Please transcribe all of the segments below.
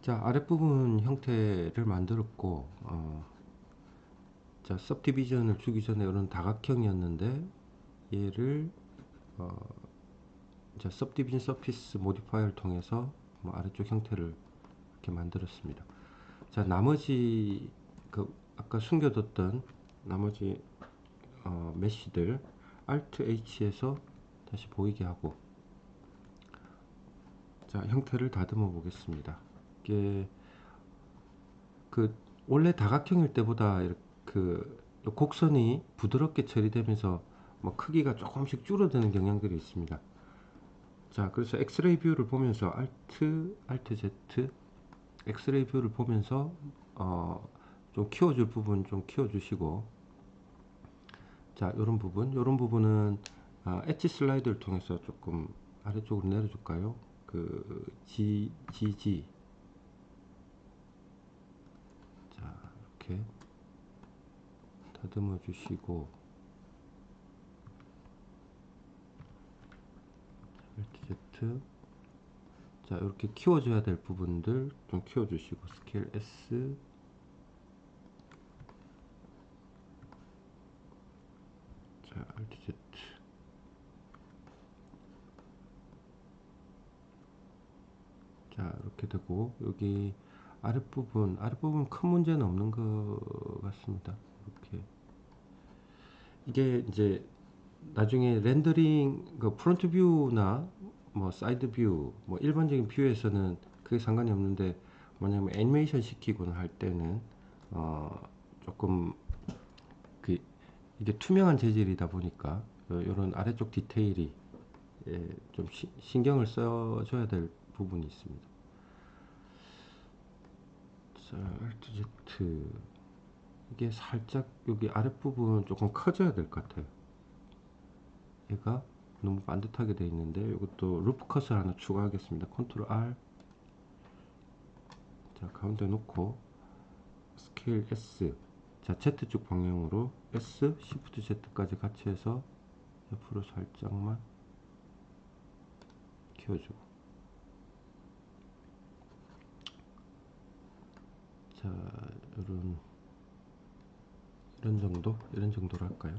자, 아랫부분 형태를 만들었고, 자, सब디비전을 주기 전에 이런 다각형이었는데, 얘를, 어, 자, सब디비전 서피스 모디파이어를 통해서 뭐 아래쪽 형태를 이렇게 만들었습니다. 자, 나머지, 아까 숨겨뒀던 나머지, 메쉬들, Alt H에서 다시 보이게 하고, 자, 형태를 다듬어 보겠습니다. 이게, 그 원래 다각형일 때보다 이렇게 곡선이 부드럽게 처리되면서 뭐 크기가 조금씩 줄어드는 경향들이 있습니다. 자, 그래서 엑스레이 뷰를 보면서 Alt Z 엑스레이 뷰를 보면서 좀 키워줄 부분 좀 키워주시고, 자, 요런 부분은 엣지 슬라이드를 통해서 조금 아래쪽으로 내려줄까요? GG, 자, 이렇게 다듬어 주시고, Alt Z, 자, 이렇게 키워줘야 될 부분들 좀 키워주시고, 스케일 S, 자, Alt Z, 자, 이렇게 되고, 여기 아랫부분 큰 문제는 없는 것 같습니다. 이렇게 이게 이제 나중에 렌더링 프론트 뷰나 뭐 사이드 뷰, 뭐 일반적인 뷰에서는 그게 상관이 없는데, 만약에 애니메이션 시키거나 할 때는 조금 그 이게 투명한 재질이다 보니까 이런 아래쪽 디테일이 좀 신경을 써줘야 될 부분이 있습니다. 자, Alt Z, 이게 살짝 여기 아랫부분 조금 커져야 될 것 같아요. 얘가 너무 반듯하게 되어 있는데, 이것도 루프 컷을 하나 추가하겠습니다. 컨트롤 R, 자, 가운데 놓고 스케일 S, 자, Z축 방향으로 S, Shift Z까지 같이 해서 옆으로 살짝만 키워주고, 자, 이런 정도로 할까요?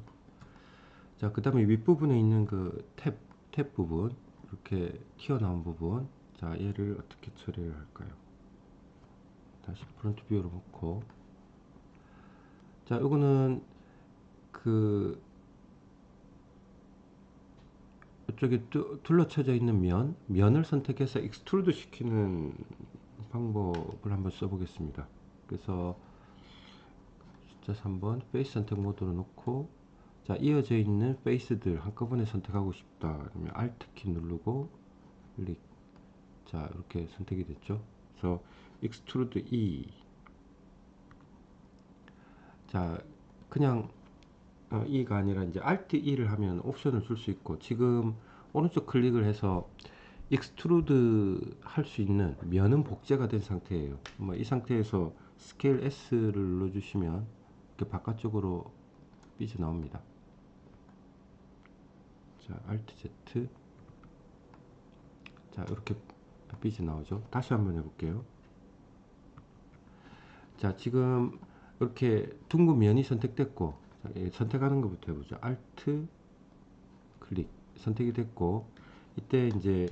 자, 그 다음에 윗부분에 있는 탭 부분, 이렇게 튀어나온 부분, 자, 얘를 어떻게 처리를 할까요? 다시 프론트 뷰로 놓고, 자, 요거는 그 이쪽에 둘러쳐져 있는 면을 선택해서 익스트루드 시키는 방법을 한번 써보겠습니다. 그래서 숫자 3번 페이스 선택 모드로 놓고, 자, 이어져 있는 페이스들 한꺼번에 선택하고 싶다 그러면 Alt 키 누르고 클릭, 자, 이렇게 선택이 됐죠. 그래서 익스트루드 E, 자, 그냥 E가 아니라 이제 Alt E를 하면 옵션을 줄 수 있고, 지금 오른쪽 클릭을 해서 익스트루드 할 수 있는 면은 복제가 된 상태예요. 뭐 이 상태에서 스케일 S를 눌러주시면 이렇게 바깥쪽으로 삐져 나옵니다. 자, Alt Z, 자, 이렇게 삐져 나오죠. 다시 한번 해볼게요. 자, 지금 이렇게 둥근 면이 선택됐고, 자, 선택하는 것부터 해보죠. Alt 클릭 선택이 됐고, 이때 이제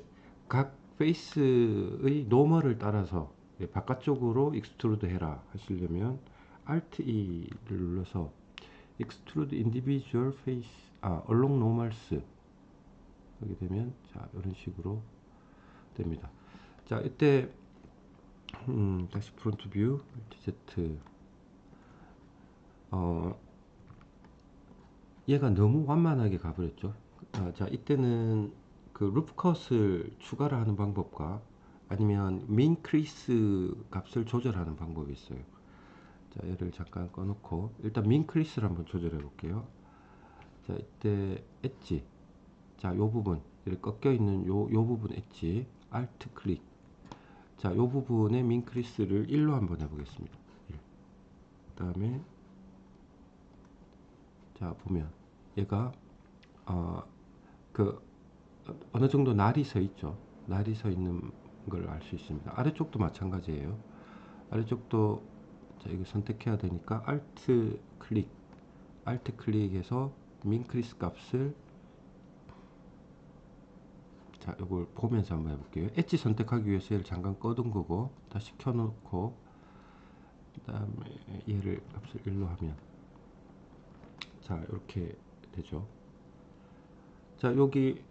각 페이스의 노멀을 따라서 바깥쪽으로 익스트루드 해라 하시려면 Alt E를 눌러서 Extrude Individual Face, Along Normals 하게 되면, 자, 이런 식으로 됩니다. 자, 이때 다시 프론트 뷰 Alt Z, 얘가 너무 완만하게 가버렸죠. 자, 이때는 그 루프 컷을 추가를 하는 방법과 아니면 민크리스 값을 조절하는 방법이 있어요. 자, 얘를 잠깐 꺼놓고 일단 민크리스를 한번 조절해 볼게요. 자, 이때 엣지, 자, 요 부분, 이렇게 꺾여 있는 요 부분 엣지, Alt 클릭, 자, 요 부분의 민크리스를 1로 한번 해보겠습니다. 1. 그 다음에 자, 보면 얘가 그 어느 정도 날이 서 있죠. 날이 서 있는 걸 알 수 있습니다. 아래쪽도 마찬가지예요. 아래쪽도 자, 이거 선택해야 되니까 Alt 클릭해서 민크리스 값을 자, 이걸 보면서 한번 해볼게요. 엣지 선택하기 위해서 얘를 잠깐 꺼둔 거고 다시 켜놓고 그 다음에 얘를 값을 1로 하면 자, 이렇게 되죠. 자, 여기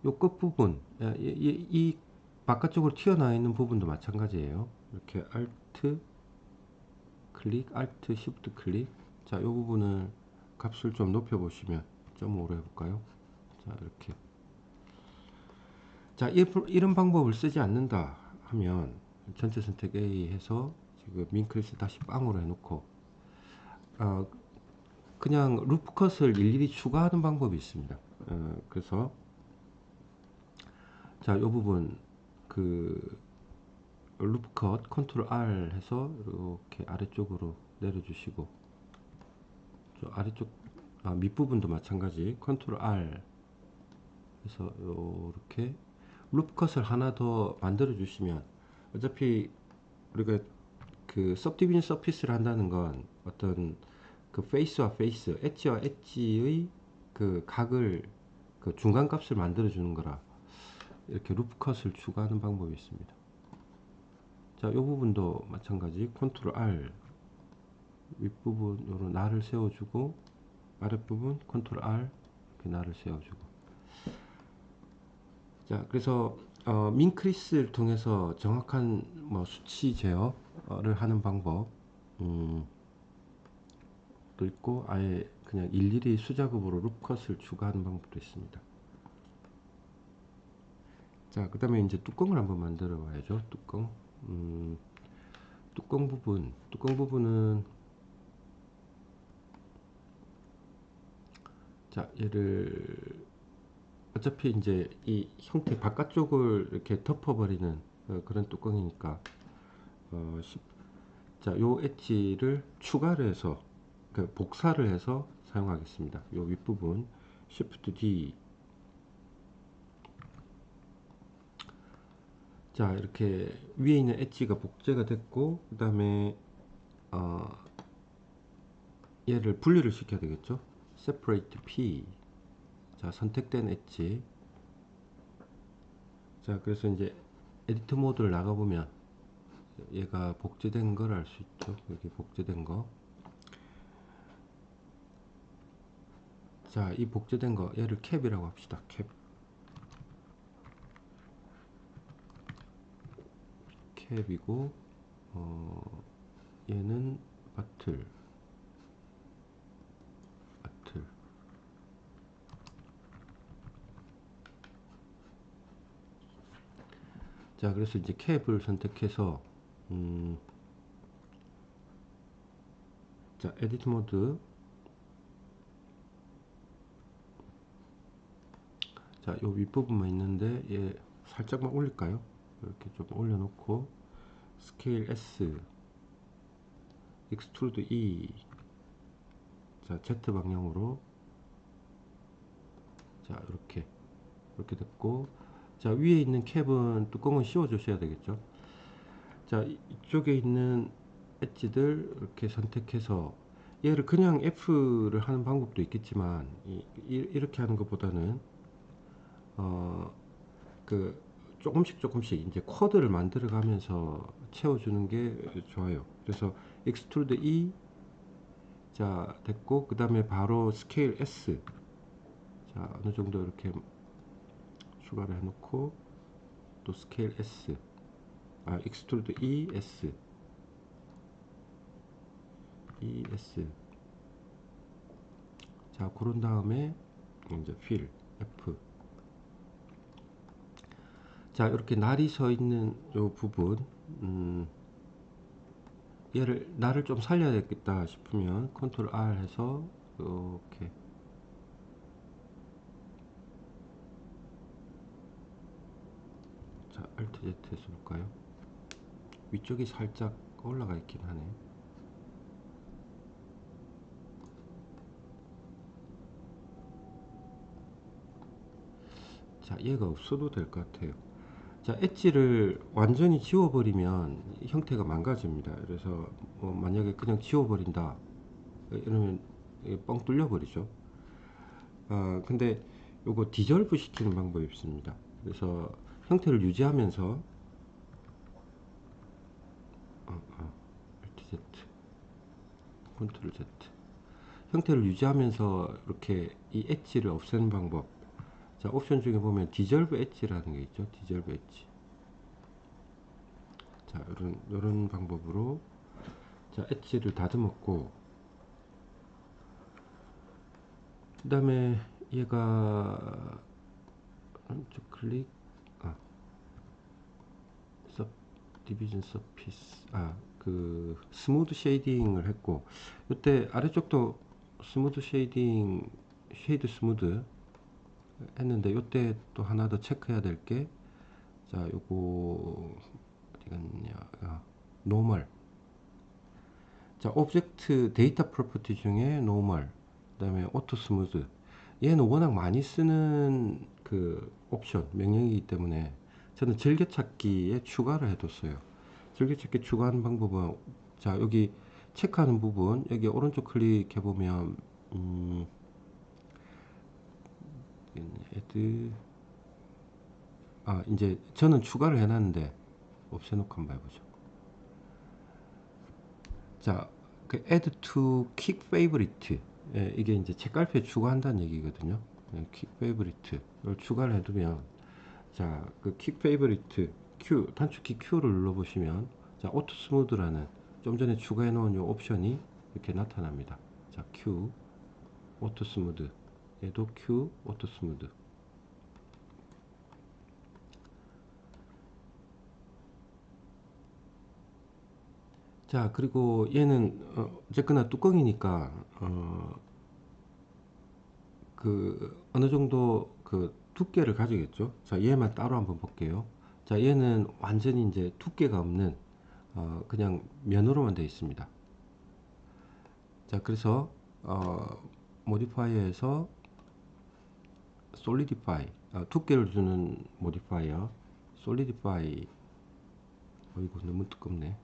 요 끝부분 이 바깥쪽으로 튀어나와 있는 부분도 마찬가지예요. 이렇게 Alt 클릭, Alt Shift 클릭. 자, 요 부분을 값을 좀 높여 보시면 0.5로 해볼까요? 자, 이렇게. 자, 이런 방법을 쓰지 않는다 하면 전체 선택 A 해서 지금 민크리스 다시 빵으로 해놓고 그냥 루프 컷을 일일이 추가하는 방법이 있습니다. 그래서 자, 이 부분 그 루프 컷 컨트롤 R 해서 이렇게 아래쪽으로 내려주시고 저 아래쪽 밑부분도 마찬가지 컨트롤 R 해서 이렇게 루프 컷을 하나 더 만들어 주시면 어차피 우리가 그 서브디비전 서피스를 한다는 건 어떤 그 페이스와 페이스, 엣지와 엣지의 그 각을 그 중간 값을 만들어 주는 거라 이렇게 루프 컷을 추가하는 방법이 있습니다. 자, 이 부분도 마찬가지 컨트롤 R 윗부분으로 날을 세워주고 아랫부분 컨트롤 R 이렇게 날을 세워주고 자, 그래서 민크리스를 통해서 정확한 뭐 수치 제어를 하는 방법 도 있고 아예 그냥 일일이 수작업으로 루컷을 추가하는 방법도 있습니다. 자, 그 다음에 이제 뚜껑을 한번 만들어 봐야죠. 뚜껑 부분은 자, 얘를 어차피 이제 이 형태 바깥쪽을 이렇게 덮어버리는 그런 뚜껑이니까 자, 요 엣지를 추가를 해서 복사를 해서 사용하겠습니다. 요 윗부분 Shift D 자, 이렇게 위에 있는 엣지가 복제가 됐고 그 다음에 얘를 분리를 시켜야 되겠죠. Separate P 자, 선택된 엣지 자, 그래서 이제 에디트 모드를 나가보면 얘가 복제된 걸 알 수 있죠. 여기 복제된 거 자, 이 복제된 거 얘를 캡이라고 합시다. 캡이고 얘는 바틀 자, 그래서 이제 캡을 선택해서 자, 에디트 모드 자, 요 윗부분만 있는데 얘 살짝만 올릴까요? 이렇게 좀 올려놓고 스케일 S 익스트루드 E 자, Z 방향으로 자, 이렇게 됐고 자, 위에 있는 캡은 뚜껑을 씌워 주셔야 되겠죠. 자, 이쪽에 있는 엣지들 이렇게 선택해서 얘를 그냥 F를 하는 방법도 있겠지만 이렇게 하는 것보다는 그 조금씩 이제 코드를 만들어 가면서 채워주는 게 좋아요. 그래서 익스트루드 E 자, 됐고 그 다음에 바로 스케일 S 자, 어느 정도 이렇게 추가를 해놓고 또 스케일 S 익스트루드 ES 자, 그런 다음에 이제 필 F 자, 이렇게 날이 서 있는 요 부분 얘를 날을 좀 살려야 되겠다 싶으면 컨트롤 R 해서 이렇게 자, Alt Z 해서 볼까요? 위쪽이 살짝 올라가 있긴 하네. 자, 얘가 없어도 될 것 같아요. 자, 엣지를 완전히 지워버리면 형태가 망가집니다. 그래서 뭐 만약에 그냥 지워버린다 이러면 이게 뻥 뚫려버리죠. 근데 요거 디졸브 시키는 방법이 있습니다. 그래서 형태를 유지하면서 Alt Z, Ctrl Z, 형태를 유지하면서 이렇게 이 엣지를 없애는 방법. 자, 옵션 중에 보면 디졸브 엣지라는 게 있죠. 디졸브 엣지. 자, 이런 방법으로 자, 엣지를 다듬었고, 그 다음에 얘가 오른쪽 클릭, 서 디비전 서피스, 그 스무드 쉐이딩을 했고, 이때 아래쪽도 스무드 쉐이딩, 쉐이드 스무드 했는데, 이때 또 하나 더 체크해야 될 게, 자, 요거 어디 갔냐, 노멀. 자, 오브젝트 데이터 프로퍼티 중에 노멀, 그 다음에 오토 스무드. 얘는 워낙 많이 쓰는 그 옵션 명령이기 때문에 저는 즐겨찾기에 추가를 해뒀어요. 즐겨찾기 추가하는 방법은, 자, 여기 체크하는 부분, 여기 오른쪽 클릭해 보면 애드, 이제 저는 추가를 해놨는데 없애놓고 한번 해보죠. 자, 그 add to keep favorite, 이게 이제 책갈피에 추가한다는 얘기거든요. keep favorite 이걸 추가를 해두면, 자, 그 keep favorite Q, 단축키 Q를 눌러보시면, 자, auto smooth라는 좀 전에 추가해 놓은 이 옵션이 이렇게 나타납니다. 자, Q auto smooth, 얘도 Q auto smooth. 자, 그리고 얘는 어쨌거나 뚜껑이니까 그 어느 정도 그 두께를 가지겠죠. 자, 얘만 따로 한번 볼게요. 자, 얘는 완전히 이제 두께가 없는 그냥 면으로만 되어 있습니다. 자, 그래서 모디파이어에서 솔리디파이, 두께를 주는 모디파이어 솔리디파이. 이거 너무 두껍네.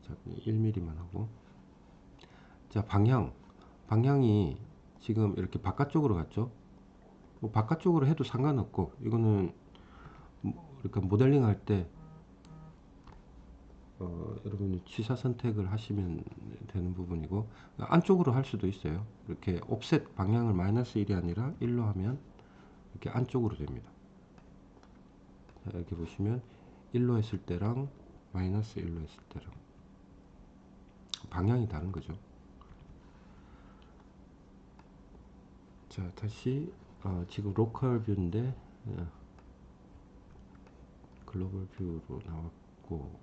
자, 1mm만 하고, 자, 방향이 지금 이렇게 바깥쪽으로 갔죠. 뭐 바깥쪽으로 해도 상관없고, 이거는 그러니까 모델링 할 때 여러분이 취사 선택을 하시면 되는 부분이고, 안쪽으로 할 수도 있어요. 이렇게 옵셋 방향을 마이너스 1이 아니라 1로 하면 이렇게 안쪽으로 됩니다. 자, 여기 보시면 1로 했을 때랑 마이너스 1로 했을 때랑 방향이 다른 거죠. 자, 다시 지금 로컬 뷰인데 글로벌 뷰로 나왔고,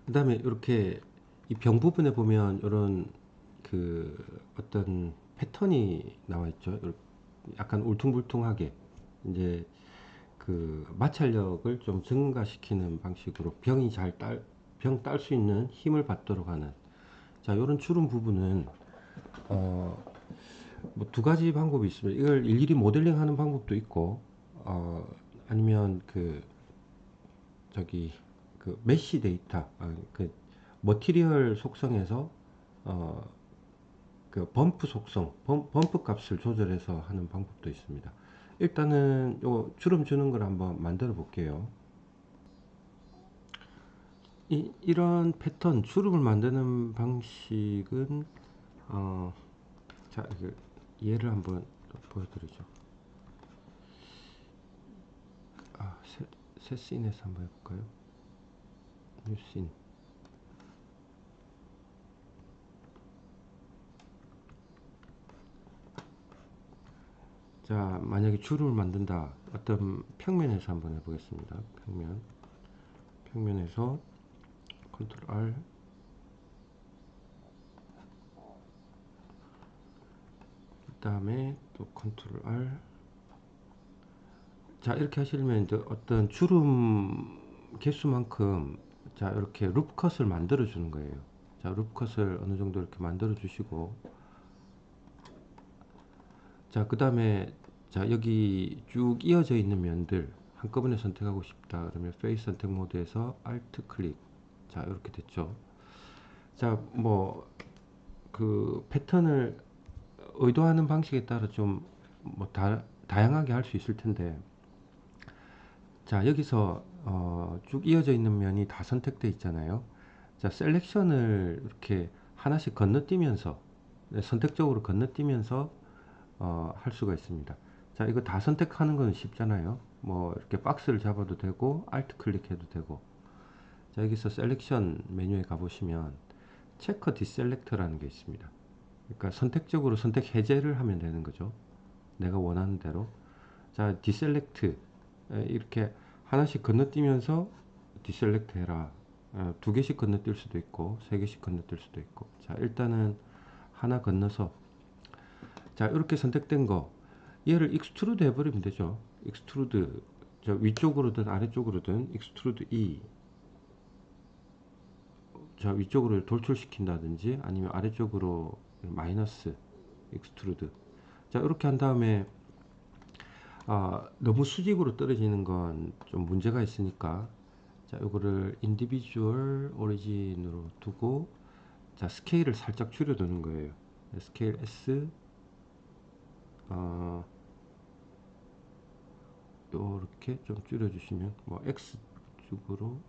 그 다음에 이렇게 이 병 부분에 보면 이런 그 어떤 패턴이 나와 있죠. 약간 울퉁불퉁하게 이제 그 마찰력을 좀 증가시키는 방식으로 병 딸 수 있는 힘을 받도록 하는, 자, 이런 주름 부분은 뭐 두 가지 방법이 있습니다. 이걸 일일이 모델링 하는 방법도 있고, 아니면 그 저기 그 메쉬 데이터, 그 머티리얼 속성에서 그 범프 속성, 범프 값을 조절해서 하는 방법도 있습니다. 일단은 요 주름 주는 걸 한번 만들어 볼게요. 이런 패턴 주름을 만드는 방식은 자, 얘를 한번 보여드리죠. 새 씬에서 한번 해볼까요? 뉴 씬. 자, 만약에 주름을 만든다. 어떤 평면에서 한번 해보겠습니다. 평면에서 컨트롤 R, 그 다음에 또 컨트롤 R. 자, 이렇게 하시려면 이제 어떤 주름 개수만큼, 자, 이렇게 루프 컷을 만들어 주는 거예요. 자, 루프 컷을 어느 정도 이렇게 만들어 주시고, 자, 그 다음에 자, 여기 쭉 이어져 있는 면들, 한꺼번에 선택하고 싶다 그러면 페이스 선택 모드에서 Alt 클릭. 자, 이렇게 됐죠. 자, 뭐 그 패턴을 의도하는 방식에 따라 좀 뭐 다양하게 할 수 있을 텐데, 자, 여기서 쭉 이어져 있는 면이 다 선택돼 있잖아요. 자, 셀렉션을 이렇게 하나씩 건너뛰면서, 네, 선택적으로 건너뛰면서 할 수가 있습니다. 자, 이거 다 선택하는 건 쉽잖아요. 뭐 이렇게 박스를 잡아도 되고 Alt 클릭해도 되고. 자, 여기서 셀렉션 메뉴에 가보시면 체커 디셀렉터라는 게 있습니다. 그러니까 선택적으로 선택 해제를 하면 되는 거죠. 내가 원하는 대로. 자, 디셀렉트 이렇게 하나씩 건너뛰면서 디셀렉트 해라. 두 개씩 건너뛸 수도 있고 세 개씩 건너뛸 수도 있고. 자, 일단은 하나 건너서, 자, 이렇게 선택된 거 얘를 익스트루드 해버리면 되죠. 익스트루드, 저 위쪽으로든 아래쪽으로든 익스트루드 E, 자, 위쪽으로 돌출시킨다든지 아니면 아래쪽으로 마이너스 익스트루드. 자, 이렇게 한 다음에 너무 수직으로 떨어지는 건 좀 문제가 있으니까, 자, 이거를 인디비주얼 오리진으로 두고, 자, 스케일을 살짝 줄여두는 거예요. 스케일 S, 요렇게 좀 줄여주시면, 뭐 X축으로,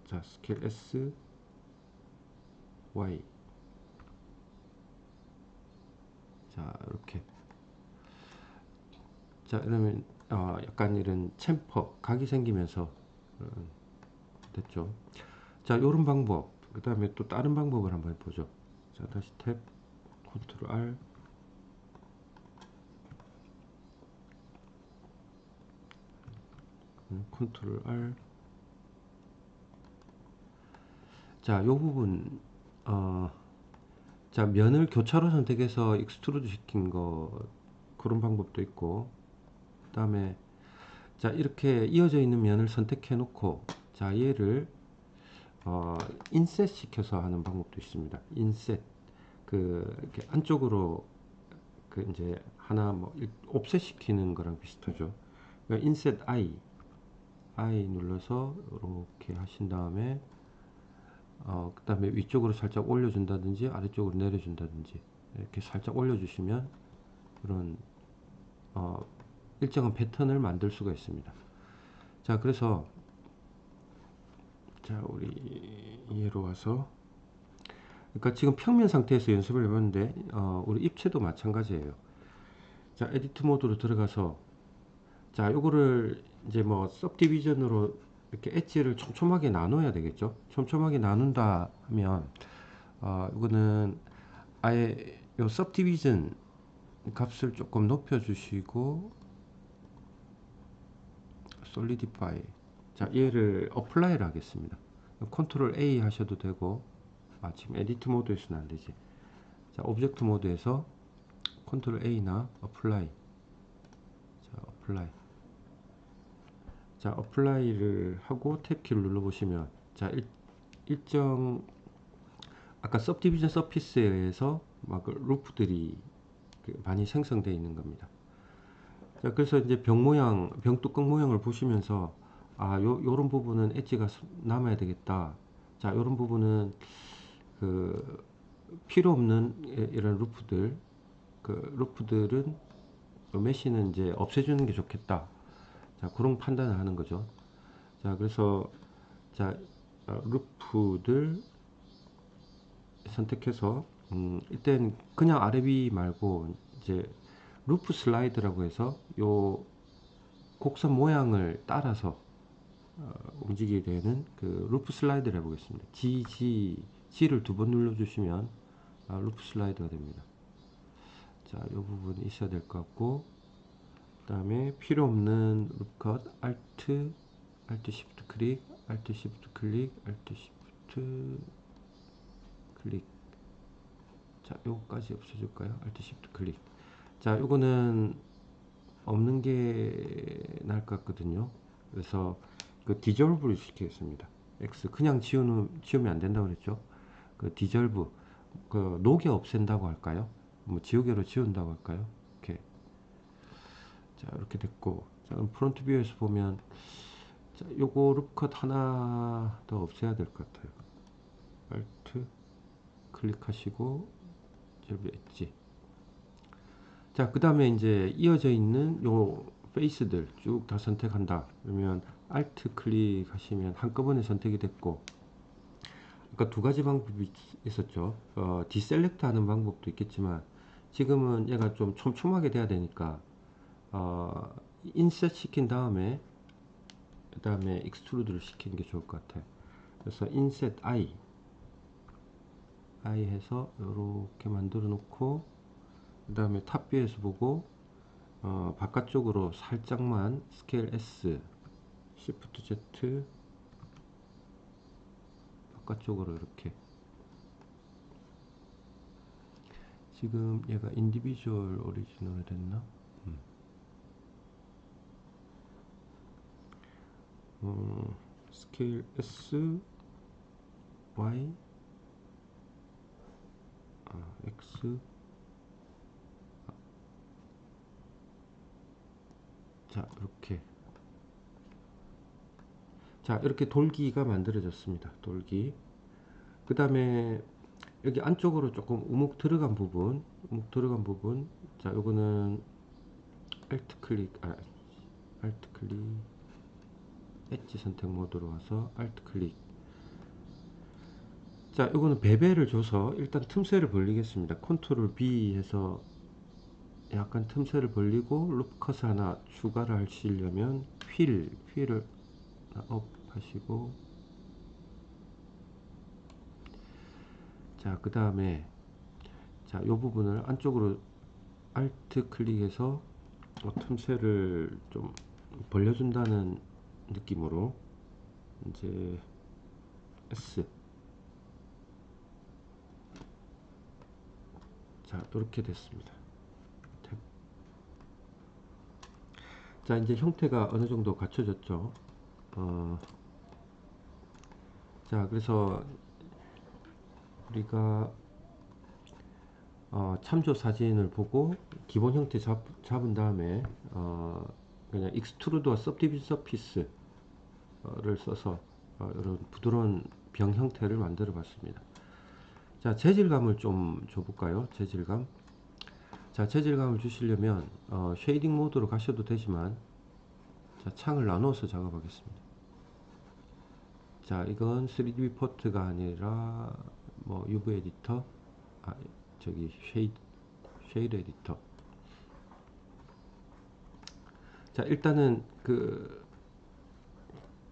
자, 스케일 S, Y. 자, 이렇게. 자, 그러면 약간 이런 챔퍼 각이 생기면서 됐죠. 자, 요런 방법. 그 다음에 또 다른 방법을 한번 해보죠. 자, 다시 탭 컨트롤 R, 컨트롤 R. 자, 요 부분 자, 면을 교차로 선택해서 익스트루드 시킨 거, 그런 방법도 있고, 그 다음에 자, 이렇게 이어져 있는 면을 선택해 놓고, 자, 얘를 인셋 시켜서 하는 방법도 있습니다. 인셋, 그 이렇게 안쪽으로 그 이제 하나 뭐 옵셋 시키는 거랑 비슷하죠. 그러니까 인셋 I 눌러서 이렇게 하신 다음에 그 다음에 위쪽으로 살짝 올려준다든지 아래쪽으로 내려준다든지 이렇게 살짝 올려주시면 그런 일정한 패턴을 만들 수가 있습니다. 자, 그래서 자, 우리 얘로 와서, 그러니까 지금 평면 상태에서 연습을 해봤는데 우리 입체도 마찬가지예요. 자, 에디트 모드로 들어가서, 자, 요거를 이제 뭐 सब디비전으로 이렇게 엣지를 촘촘하게 나눠야 되겠죠. 촘촘하게 나눈다 하면 이거는 아예 요 सब디비전 값을 조금 높여 주시고, 솔리디파이, 자, 얘를 어플라이를 하겠습니다. 컨트롤 A 하셔도 되고, 지금 에디트 모드에서는 안 되지. 자, 오브젝트 모드에서 컨트롤 A나 어플라이. 자, 어플라이. 자, 어플라이를 하고 탭키를 눌러 보시면, 자, 일정 아까 सब디비전 서피스에 의해서 막 루프들이 많이 생성되어 있는 겁니다. 자, 그래서 이제 병 모양, 병뚜껑 모양을 보시면서 요런 부분은 엣지가 남아야 되겠다. 자, 요런 부분은 그 필요 없는 이런 루프들, 그 루프들은 메시는 이제 없애주는 게 좋겠다. 자, 그런 판단을 하는 거죠. 자, 그래서 자, 루프들 선택해서 이땐 그냥 아래 위 말고 이제 루프 슬라이드라고 해서 요 곡선 모양을 따라서 움직이게 되는 그 루프 슬라이드를 해보겠습니다. G를 두 번 눌러주시면 루프 슬라이드가 됩니다. 자, 이 부분이 있어야 될 것 같고, 그 다음에 필요 없는 루프 컷, Alt Shift 클릭, Alt Shift 클릭, Alt Shift 클릭. 자, 요거까지 없애줄까요? Alt Shift 클릭. 자, 요거는 없는 게 나을 것 같거든요. 그래서 그 디졸브를 시키겠습니다. X 그냥 지우면 안 된다고 그랬죠. 그 디졸브, 그 녹여 없앤다고 할까요? 뭐 지우개로 지운다고 할까요? 이렇게 자, 이렇게 됐고, 자, 그럼 프론트 뷰에서 보면, 자, 요거 룹컷 하나 더 없애야 될 것 같아요. Alt 클릭하시고, 저기 엣지. 자, 그 다음에 이제 이어져 있는 요 페이스들 쭉 다 선택한다. 그러면 Alt 클릭하시면 한꺼번에 선택이 됐고, 그러니까 두 가지 방법이 있었죠. 디셀렉트 하는 방법도 있겠지만, 지금은 얘가 좀 촘촘하게 돼야 되니까, 인셋 시킨 다음에, 그 다음에 익스트루드를 시키는 게 좋을 것 같아요. 그래서 인셋 I 해서 이렇게 만들어 놓고, 그 다음에 탑뷰에서 보고, 바깥쪽으로 살짝만 스케일 S, Shift Z, 바깥쪽으로 이렇게. 지금 얘가 인디비주얼 오리지널이 됐나? 스케일 S, Y, X. 자, 이렇게. 자, 이렇게 돌기가 만들어졌습니다. 돌기. 그 다음에 여기 안쪽으로 조금 우묵 들어간 부분, 자, 요거는 Alt 클릭, Alt 클릭, 엣지 선택 모드로 와서 Alt 클릭. 자, 요거는 베벨을 줘서 일단 틈새를 벌리겠습니다. 컨트롤 B 해서 약간 틈새를 벌리고 루프컷 하나 추가를 하시려면 휠을 업 하시고, 자, 그 다음에 자, 요 부분을 안쪽으로 Alt 클릭해서 틈새를 좀 벌려준다는 느낌으로 이제 S. 자, 이렇게 됐습니다. 자, 이제 형태가 어느 정도 갖춰졌죠. 자, 그래서 우리가 참조 사진을 보고 기본 형태 잡은 다음에 그냥 익스트루드와 서브디비전 서피스를 써서 이런 부드러운 병 형태를 만들어 봤습니다. 자, 재질감을 좀 줘볼까요? 재질감. 자, 재질감을 주시려면 쉐이딩 모드로 가셔도 되지만, 자, 창을 나눠서 작업하겠습니다. 자, 이건 3D 포트가 아니라 뭐 UV 에디터, 저기 쉐이드 에디터. 자, 일단은 그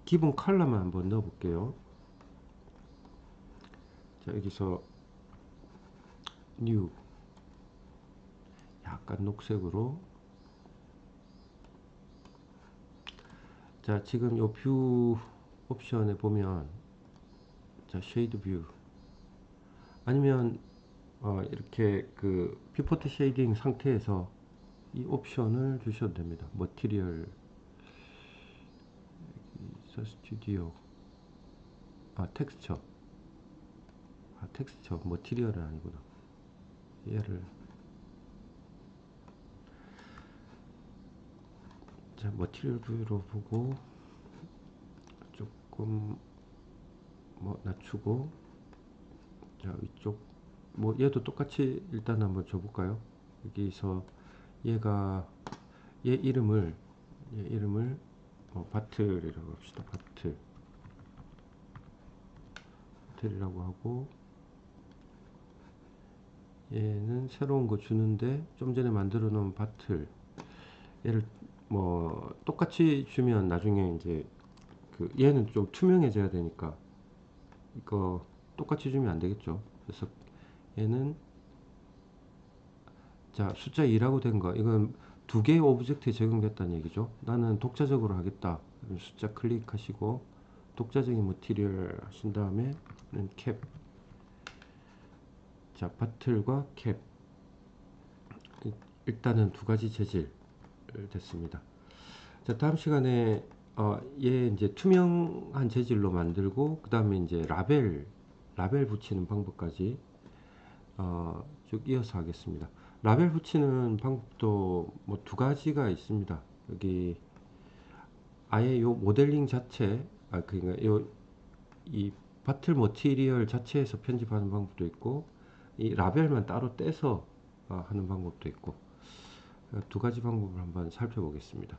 기본 컬러만 한번 넣어 볼게요. 자, 여기서 뉴, 약간 녹색으로. 자, 지금 요 뷰 옵션에 보면, 자, 쉐이드 뷰, 아니면 이렇게 그 비포트 쉐이딩 상태에서 이 옵션을 주셔도 됩니다. 머티리얼, 스튜디오, 텍스처, 텍스처, 머티리얼은 아니구나. 얘를, 자, 머티리얼 뷰로 보고 조금 뭐 낮추고, 자, 이쪽 뭐 얘도 똑같이 일단 한번 줘볼까요? 여기서 얘 이름을 바틀이라고 합시다. 바틀이라고 하고, 얘는 새로운 거 주는데 좀 전에 만들어 놓은 바틀, 얘를 뭐 똑같이 주면 나중에 이제 그 얘는 좀 투명해져야 되니까 이거 똑같이 주면 안 되겠죠. 그래서 얘는, 자, 숫자 2라고 된 거, 이건 두 개의 오브젝트에 적용됐다는 얘기죠. 나는 독자적으로 하겠다. 숫자 클릭하시고 독자적인 머티리얼 하신 다음에 캡. 자, 바틀과 캡. 일단은 두 가지 재질 됐습니다. 자, 다음 시간에 얘 이제 투명한 재질로 만들고, 그 다음에 이제 라벨 붙이는 방법까지 쭉 이어서 하겠습니다. 라벨 붙이는 방법도 뭐 두 가지가 있습니다. 여기 아예 요 모델링 자체, 그러니까 이 바틀 머티리얼 자체에서 편집하는 방법도 있고, 이 라벨만 따로 떼서 하는 방법도 있고, 두 가지 방법을 한번 살펴보겠습니다.